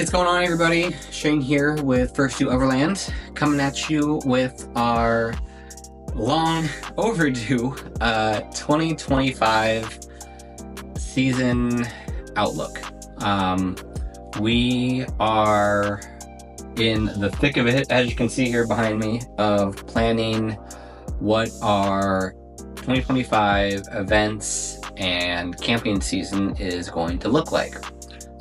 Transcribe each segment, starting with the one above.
What's going on, everybody? Shane here with First Due Overland, coming at you with our long overdue 2025 season outlook. We are in the thick of it, as you can see here behind me, of planning what our 2025 events and camping season is going to look like.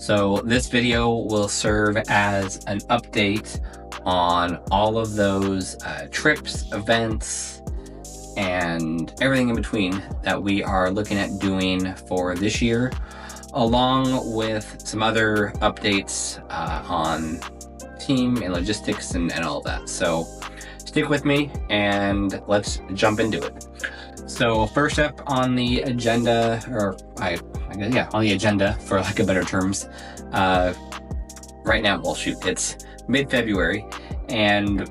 So this video will serve as an update on all of those trips, events, and everything in between that we are looking at doing for this year, along with some other updates on team and logistics and all of that. So stick with me and let's jump into it. So first up on the agenda, on the agenda for lack of better terms, right now, it's mid-February, and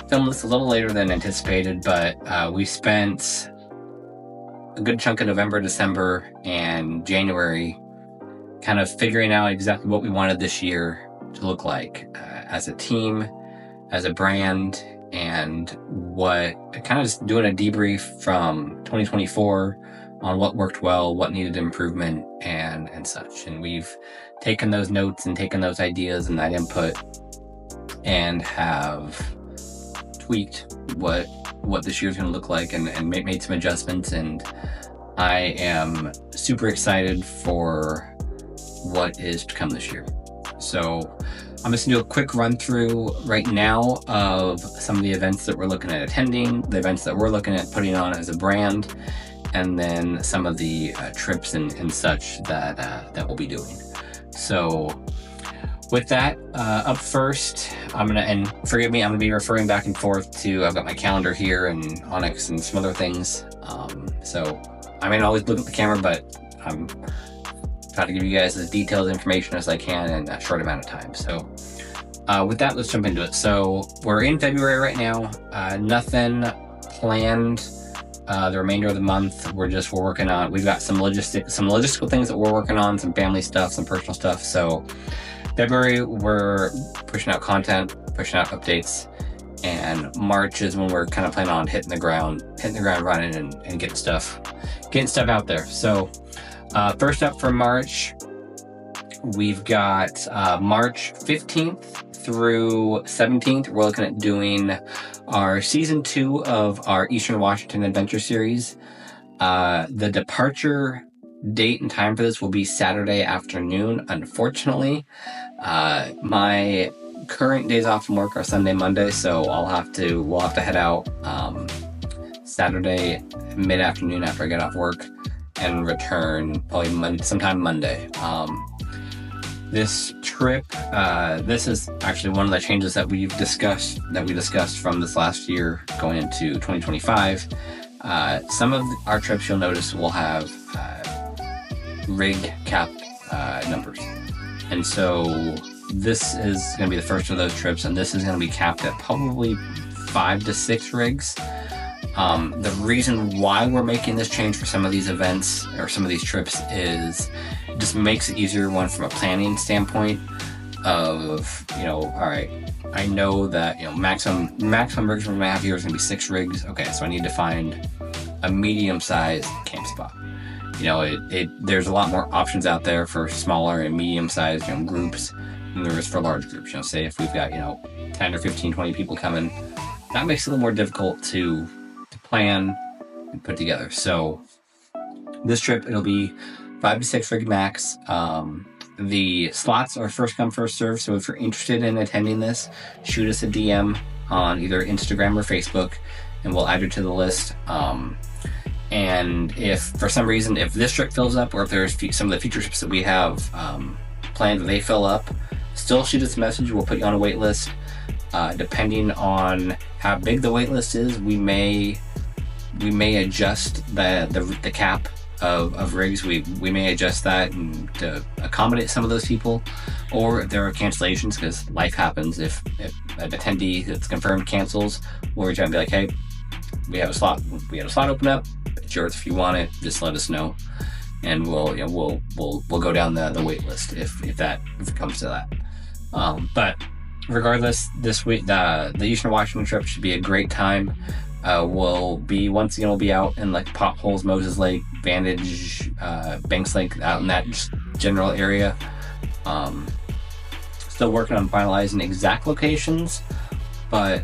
filmed this a little later than anticipated, but we spent a good chunk of November, December, and January kind of figuring out exactly what we wanted this year to look like as a team, as a brand, and kind of just doing a debrief from 2024 on what worked well, what needed improvement, and such. And we've taken those notes and taken those ideas and that input and have tweaked what this year's going to look like and made some adjustments. And I am super excited for what is to come this year. So I'm just going to do a quick run through right now of some of the events that we're looking at attending, the events that we're looking at putting on as a brand, and then some of the trips and such that we'll be doing. So with that, up first, and forgive me, I'm gonna be referring back and forth to, I've got my calendar here and Onyx and some other things. So I may not always look at the camera, but I'm trying to give you guys as detailed information as I can in a short amount of time. So with that, let's jump into it. So we're in February right now, nothing planned the remainder of the month. We're working on, we've got some logistical things that we're working on, some family stuff, some personal stuff. So February, we're pushing out content, pushing out updates, and March is when we're kind of planning on hitting the ground running and getting stuff out there. So first up for March, we've got March 15th through 17th. We're looking at doing our season 2 of our Eastern Washington Adventure Series. The departure date and time for this will be Saturday afternoon. Unfortunately, my current days off from work are Sunday, Monday, so we'll have to head out Saturday mid-afternoon after I get off work and return probably sometime Monday. This trip, this is actually one of the changes that we discussed from this last year going into 2025. Some of our trips, you'll notice, will have rig cap numbers. And so this is going to be the first of those trips, and this is going to be capped at probably 5 to 6 rigs. The reason why we're making this change for some of these events or some of these trips is it just makes it easier, one, from a planning standpoint of, all right, I know that, maximum rigs we're gonna have here is gonna be 6 rigs. Okay, so I need to find a medium-sized camp spot. There's a lot more options out there for smaller and medium-sized, groups than there is for large groups. Say if we've got, 10 or 15, 20 people coming, that makes it a little more difficult to plan and put together. So this trip, it'll be 5 to 6 rig max. The slots are first come, first serve. So if you're interested in attending this, shoot us a DM on either Instagram or Facebook, and we'll add you to the list. And if for some reason, if this trip fills up, or if there's some of the future trips that we have planned, they fill up, still shoot us a message. We'll put you on a wait list. Depending on how big the wait list is, we may adjust the cap of rigs. We may adjust that to accommodate some of those people, or if there are cancellations, because life happens. If an attendee that's confirmed cancels, we'll reach out and be like, hey, we have a slot open up. It's yours if you want it. Just let us know, and we'll go down the wait list if it comes to that. But regardless, this week the Eastern Washington trip should be a great time. We'll be out in like Potholes, Moses Lake, Vantage, Banks Lake, out in that general area. Still working on finalizing exact locations, but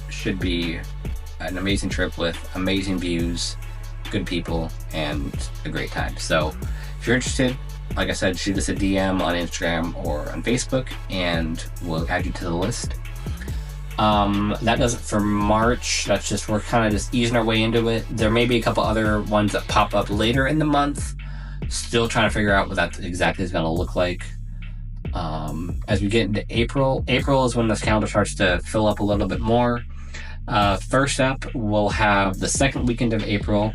should be an amazing trip with amazing views, good people, and a great time. So if you're interested, like I said, shoot us a DM on Instagram or on Facebook, and we'll add you to the list. That does it for March. That's just, we're kind of just easing our way into it. There may be a couple other ones that pop up later in the month. Still trying to figure out what that exactly is going to look like. As we get into April is when this calendar starts to fill up a little bit more. First up, we'll have the second weekend of April.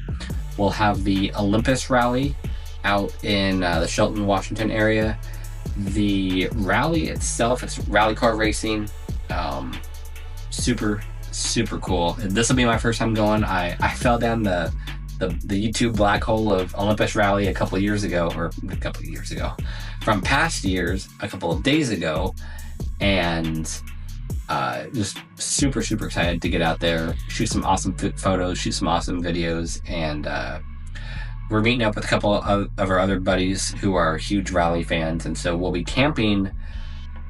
We'll have the Olympus rally out in the Shelton, Washington area. The rally itself, it's rally car racing. Super cool. This will be my first time going. I fell down the YouTube black hole of Olympus rally a couple of years ago, from past years, a couple of days ago, and just super excited to get out there, shoot some awesome photos, shoot some awesome videos, and we're meeting up with a couple of our other buddies who are huge rally fans, and so we'll be camping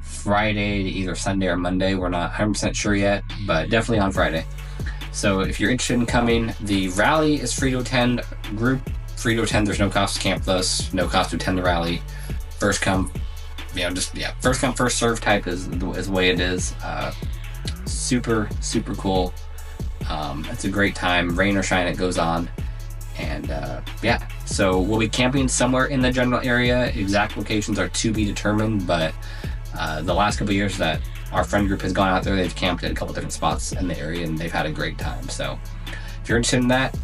Friday to either Sunday or Monday. We're not 100% sure yet, but definitely on Friday. So if you're interested in coming, the rally is free to attend. Group free to attend. There's no cost to camp with us, no cost to attend the rally. First come, first come, first serve type is the way it is. Super cool. It's a great time. Rain or shine, it goes on. And so we'll be camping somewhere in the general area. Exact locations are to be determined, but the last couple of years that our friend group has gone out there, they've camped at a couple different spots in the area, and they've had a great time. So if you're interested in that,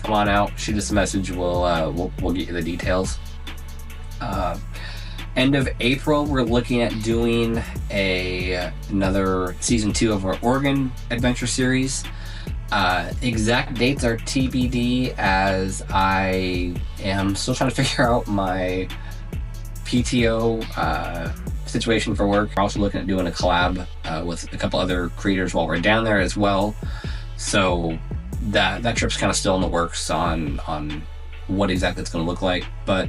come on out, shoot us a message. We'll get you the details. End of April, we're looking at doing another season 2 of our Oregon Adventure Series. Exact dates are TBD, as I am still trying to figure out my PTO situation for work. We're also looking at doing a collab with a couple other creators while we're down there as well. So that trip's kind of still in the works on what exactly it's going to look like. But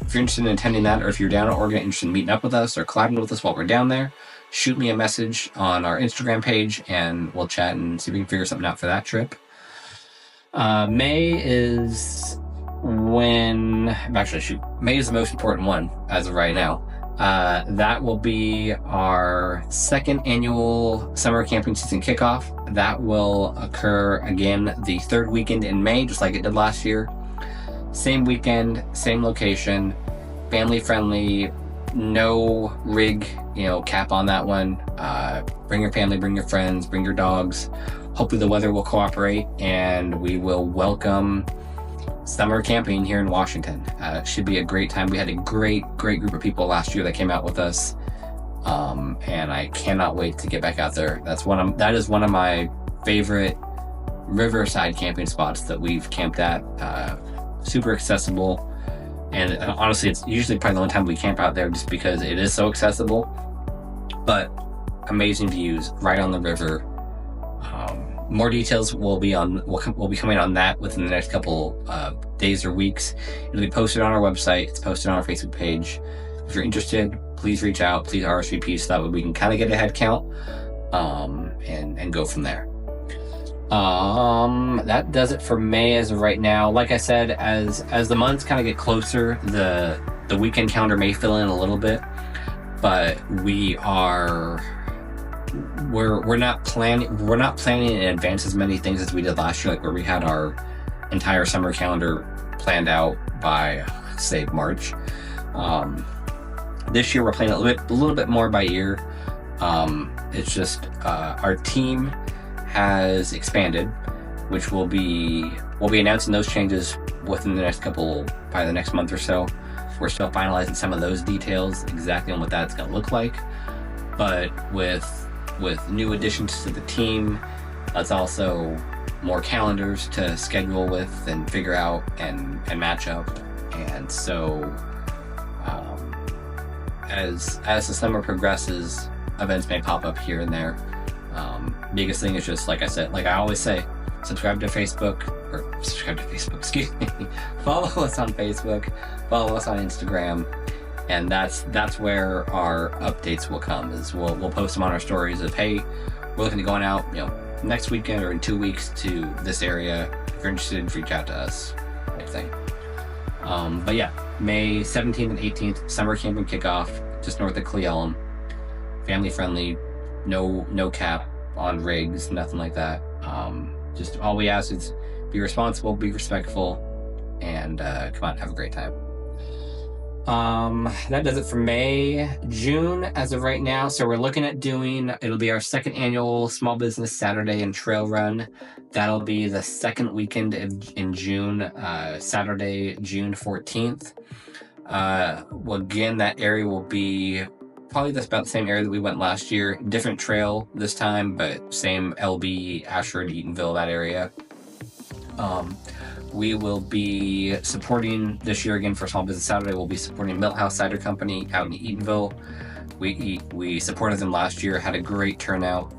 if you're interested in attending that, or if you're down in Oregon, interested in meeting up with us or collabing with us while we're down there, shoot me a message on our Instagram page and we'll chat and see if we can figure something out for that trip. May is the most important one as of right now. That will be our second annual summer camping season kickoff. That will occur again the third weekend in May, just like it did last year. Same weekend, same location, family friendly, no rig, cap on that one. Bring your family, bring your friends, bring your dogs. Hopefully the weather will cooperate and we will welcome summer camping here in Washington. It should be a great time. We had a great group of people last year that came out with us, and I cannot wait to get back out there. That is one of my favorite riverside camping spots that we've camped at. Super accessible, and honestly, it's usually probably the only time we camp out there just because it is so accessible. But amazing views right on the river. More details will be coming on that within the next couple days or weeks. It'll be posted on our website. It's posted on our Facebook page. If you're interested, please reach out. Please RSVP so that way we can kind of get a head count and go from there. That does it for May as of right now. Like I said, as the months kind of get closer, the weekend calendar may fill in a little bit, but we're not planning in advance as many things as we did last year, like where we had our entire summer calendar planned out by, say, March. This year we're playing a little bit more by ear. It's just our team has expanded, which we'll be announcing those changes within the probably the next month or so. We're still finalizing some of those details, exactly on what that's going to look like. But with new additions to the team, that's also more calendars to schedule with and figure out and match up. And so as the summer progresses, events may pop up here and there. Biggest thing is just, like I said, like I always say, subscribe to Facebook, excuse me. Follow us on Facebook, follow us on Instagram, and that's where our updates will come. Is we'll post them on our stories of, hey, we're looking to going out, next weekend or in 2 weeks to this area. If you're interested, reach out to us, type thing. But yeah, May 17th and 18th, summer camping kickoff, just north of Cle Elum. Family friendly, no cap on rigs, nothing like that. Just all we ask is be responsible, be respectful, and come on, have a great time. That does it for May. June, as of right now, so we're looking at it'll be our second annual Small Business Saturday and Trail Run. That'll be the second weekend in June, Saturday, June 14th. Well, again, that area will be probably about the same area that we went last year. Different trail this time, but same LB, Ashford, Eatonville, that area. We will be supporting this year again for Small Business Saturday. We'll be supporting Milthouse Cider Company out in Eatonville. We supported them last year, had a great turnout.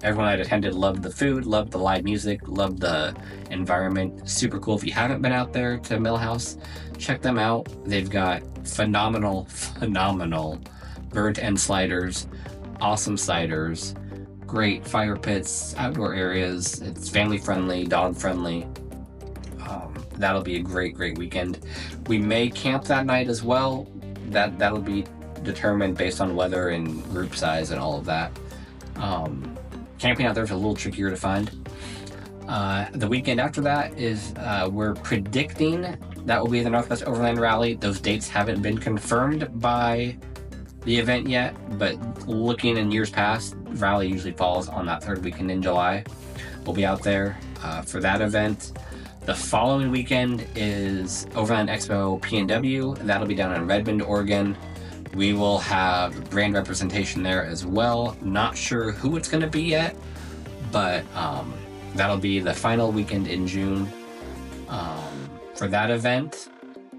Everyone that attended loved the food, loved the live music, loved the environment. Super cool. If you haven't been out there to Milthouse, check them out. They've got phenomenal burnt end sliders, awesome ciders, great fire pits, outdoor areas. It's family friendly, dog friendly. That'll be a great weekend. We may camp that night as well. That'll be determined based on weather and group size and all of that. Camping out there is a little trickier to find. The weekend after that is we're predicting that will be the Northwest Overland Rally. Those dates haven't been confirmed by the event yet, but looking in years past, rally usually falls on that third weekend in July. We'll be out there for that event. The following weekend is Overland Expo P&W. That'll be down in Redmond, Oregon. We will have brand representation there as well. Not sure who it's going to be yet, but that'll be the final weekend in June for that event,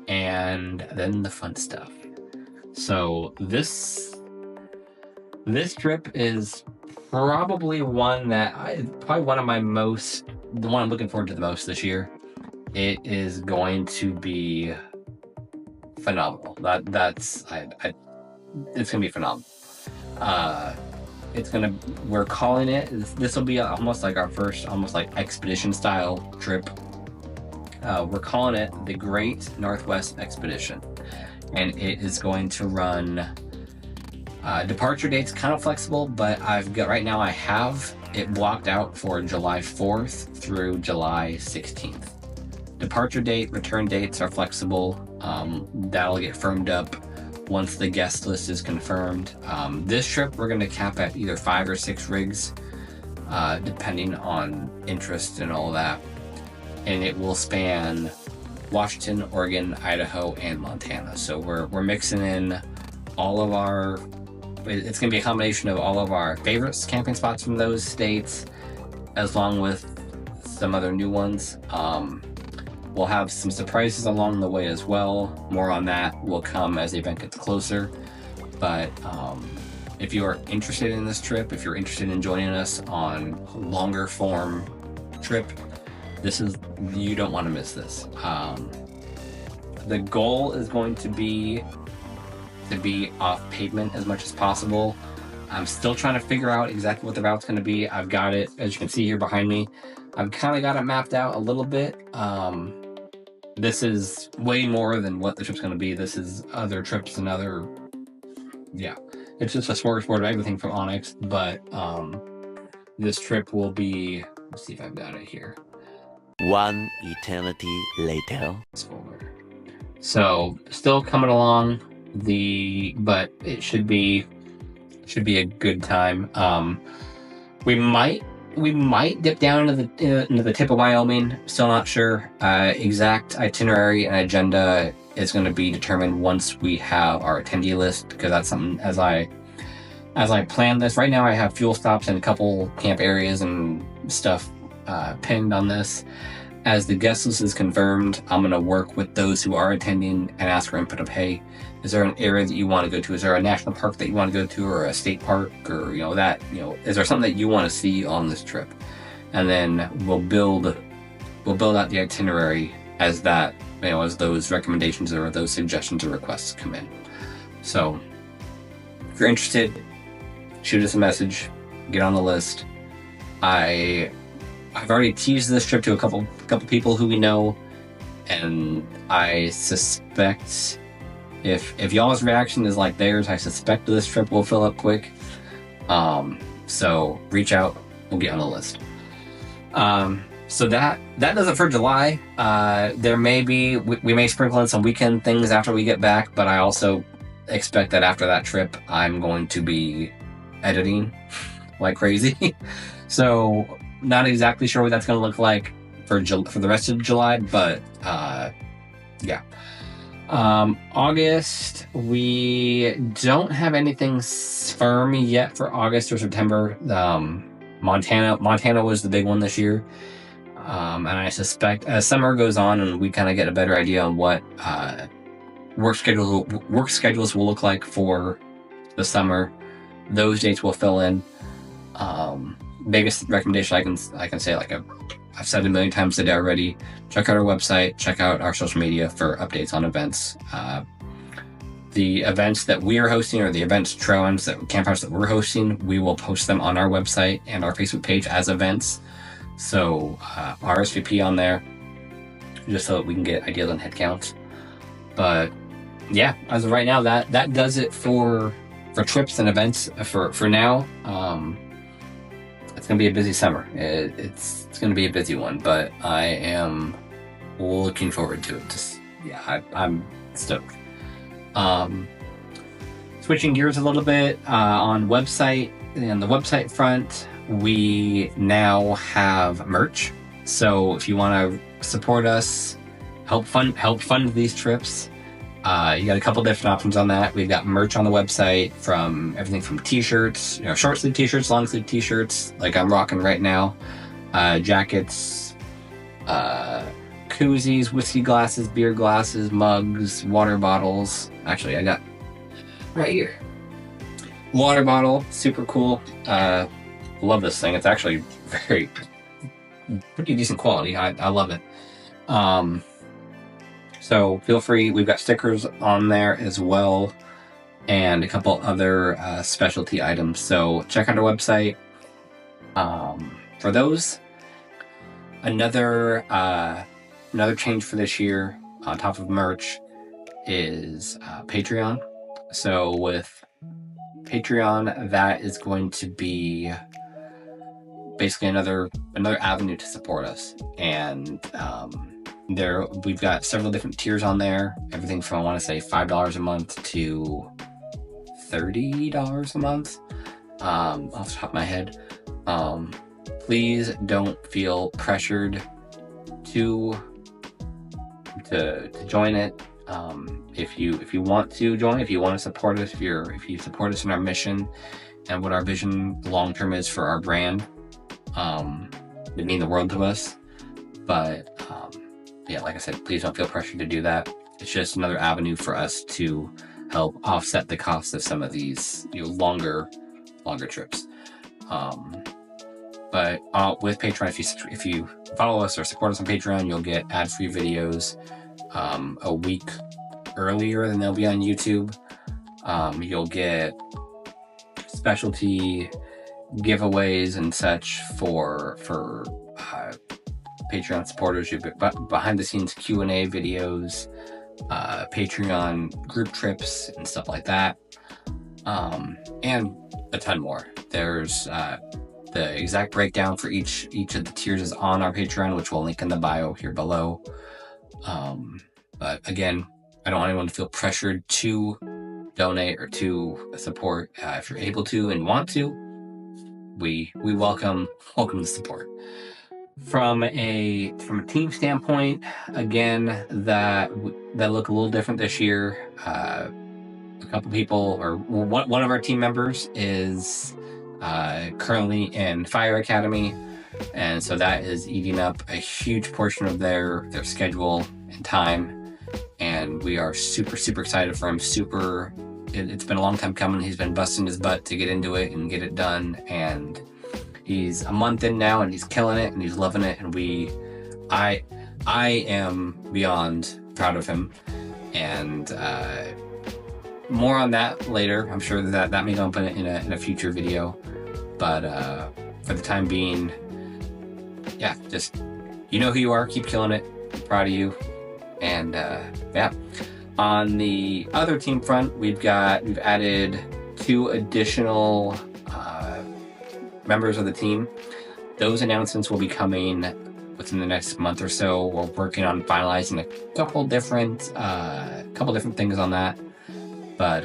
and then the fun stuff. So this trip is probably one of my the one I'm looking forward to the most this year. It is going to be phenomenal. It's gonna be phenomenal. We're calling it, this will be almost like our first expedition style trip. We're calling it the Great Northwest Expedition, and it is going to run departure dates kind of flexible, but I have it blocked out for July 4th through July 16th. Departure date, return dates are flexible. That'll get firmed up once the guest list is confirmed. This trip, we're going to cap at either 5 or 6 rigs, depending on interest and all that. And it will span Washington, Oregon, Idaho, and Montana. So we're mixing in all of our, it's going to be a combination of all of our favorites camping spots from those states, as long with some other new ones. We'll have some surprises along the way as well. More on that will come as the event gets closer. But if you are interested in this trip, if you're interested in joining us on a longer form trip, you don't want to miss this. The goal is going to be off pavement as much as possible. I'm still trying to figure out exactly what the route's going to be. I've got it, as you can see here behind me, I've kind of got it mapped out a little bit. This is way more than what the trip's going to be. This is other trips and it's just a smorgasbord of everything from Onyx, but this trip will be, let's see if I've got it here. One eternity later. So still coming along, but it should be a good time. We might dip down into the tip of Wyoming. Still not sure. Exact itinerary and agenda is going to be determined once we have our attendee list, because that's something as I plan this. Right now I have fuel stops and a couple camp areas and stuff pinned on this. As the guest list is confirmed, I'm going to work with those who are attending and ask for input of, hey, is there an area that you want to go to? Is there a national park that you want to go to, or a state park, or is there something that you want to see on this trip? And then we'll build out the itinerary as that, as those recommendations or those suggestions or requests come in. So if you're interested, shoot us a message, get on the list. I've already teased this trip to a couple people who we know, and I suspect if y'all's reaction is like theirs, I suspect this trip will fill up quick. So reach out, we'll get on the list. So that does it for July. There may be, we may sprinkle in some weekend things after we get back, but I also expect that after that trip, I'm going to be editing like crazy. So not exactly sure what that's going to look like for the rest of July, but yeah. August, we don't have anything firm yet for August or September. Montana was the big one this year. And I suspect as summer goes on and we kind of get a better idea on what work schedules will look like for the summer, those dates will fill in. Biggest recommendation I can say, like I've said a million times today already, check out our website, check out our social media for updates on events. The events that we are hosting, or the events, trail-ins, campfires that we're hosting, we will post them on our website and our Facebook page as events. So RSVP on there, just so that we can get ideas on head counts. But yeah, as of right now, that does it for trips and events for now. It's gonna be a busy summer. It's gonna be a busy one, but I am looking forward to it. I'm stoked. Switching gears a little bit on the website front, we now have merch. So if you want to support us, help fund these trips, you got a couple different options on that. We've got merch on the website, from everything from t-shirts, short sleeve t-shirts, long sleeve t-shirts, like I'm rocking right now, jackets, koozies, whiskey glasses, beer glasses, mugs, water bottles. Actually, I got right here, water bottle, super cool. Love this thing. It's actually pretty decent quality. I love it. So feel free. We've got stickers on there as well, and a couple other specialty items. So check out our website for those. Another change for this year on top of merch is Patreon. So with Patreon, that is going to be basically another avenue to support us, and we've got several different tiers on there, everything from, I want to say, $5 a month to $30 a month, off the top of my head. Please don't feel pressured to join it. If you want to join, if you want to support us, if you support us in our mission and what our vision long term is for our brand, it means the world to us. But yeah, like I said, please don't feel pressured to do that. It's just another avenue for us to help offset the cost of some of these longer trips. But with Patreon, if you follow us or support us on Patreon, you'll get ad-free videos a week earlier than they'll be on YouTube. You'll get specialty giveaways and such for Patreon supporters. You get behind the scenes Q&A videos, Patreon group trips and stuff like that, and a ton more. There's the exact breakdown for each of the tiers is on our Patreon, which we'll link in the bio here below. But again, I don't want anyone to feel pressured to donate or to support. If you're able to and want to, we welcome the support. From a team standpoint, again, that look a little different this year. A couple people, or one of our team members is currently in Fire Academy. And so that is eating up a huge portion of their schedule and time. And we are super, super excited for him. It's been a long time coming. He's been busting his butt to get into it and get it done. And he's a month in now and he's killing it and he's loving it. And I am beyond proud of him. And more on that later. I'm sure that may come up in a future video. But for the time being, yeah, just, you know who you are. Keep killing it. I'm proud of you. And yeah. On the other team front, we've added 2 additional members of the team. Those announcements will be coming within the next month or so. We're working on finalizing a couple different things on that. But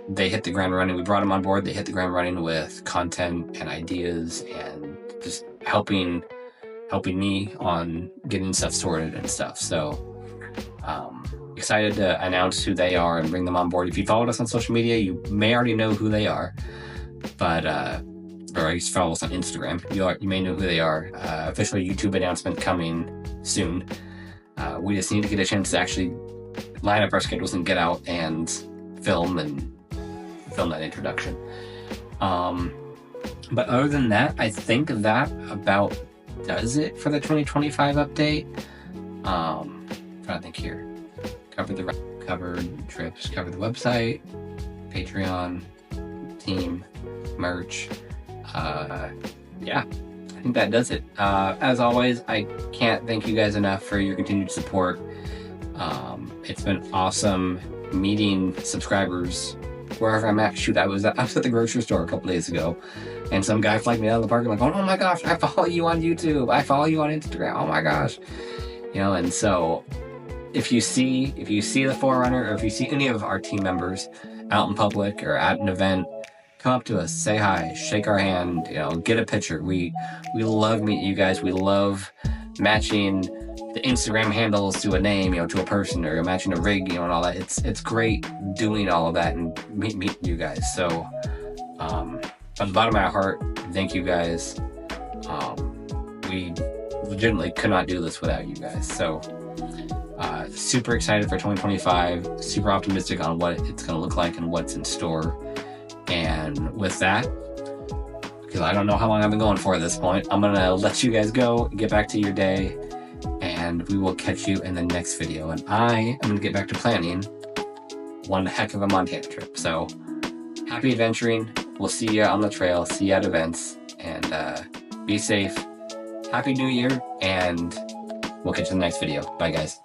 they hit the ground running. We brought them on board. They hit the ground running with content and ideas and just helping me on getting stuff sorted and stuff. So excited to announce who they are and bring them on board. If you followed us on social media, you may already know who they are, but or I guess follow us on Instagram. You may know who they are. Official YouTube announcement coming soon. We just need to get a chance to actually line up our schedules and get out and film that introduction. But other than that, I think that about does it for the 2025 update. I'm trying to think here. Covered trips, covered the website, Patreon, team, merch. Yeah, I think that does it. As always, I can't thank you guys enough for your continued support. It's been awesome meeting subscribers wherever I'm at. Shoot, I was at the grocery store a couple days ago, and some guy flagged me out of the parking lot going, "Oh my gosh, I follow you on YouTube. I follow you on Instagram. Oh my gosh." And so if you see the Forerunner, or if you see any of our team members out in public or at an event, come up to us, say hi, shake our hand, get a picture. We love meeting you guys. We love matching the Instagram handles to a name, to a person, or matching a rig, and all that. It's great doing all of that and meeting you guys. So from the bottom of my heart, thank you guys. We legitimately could not do this without you guys. So super excited for 2025, super optimistic on what it's going to look like and what's in store. And with that, because I don't know how long I've been going for at this point, I'm going to let you guys go, get back to your day, and we will catch you in the next video. And I am going to get back to planning one heck of a Montana trip. So happy adventuring. We'll see you on the trail, see you at events, and be safe. Happy New Year, and we'll catch you in the next video. Bye, guys.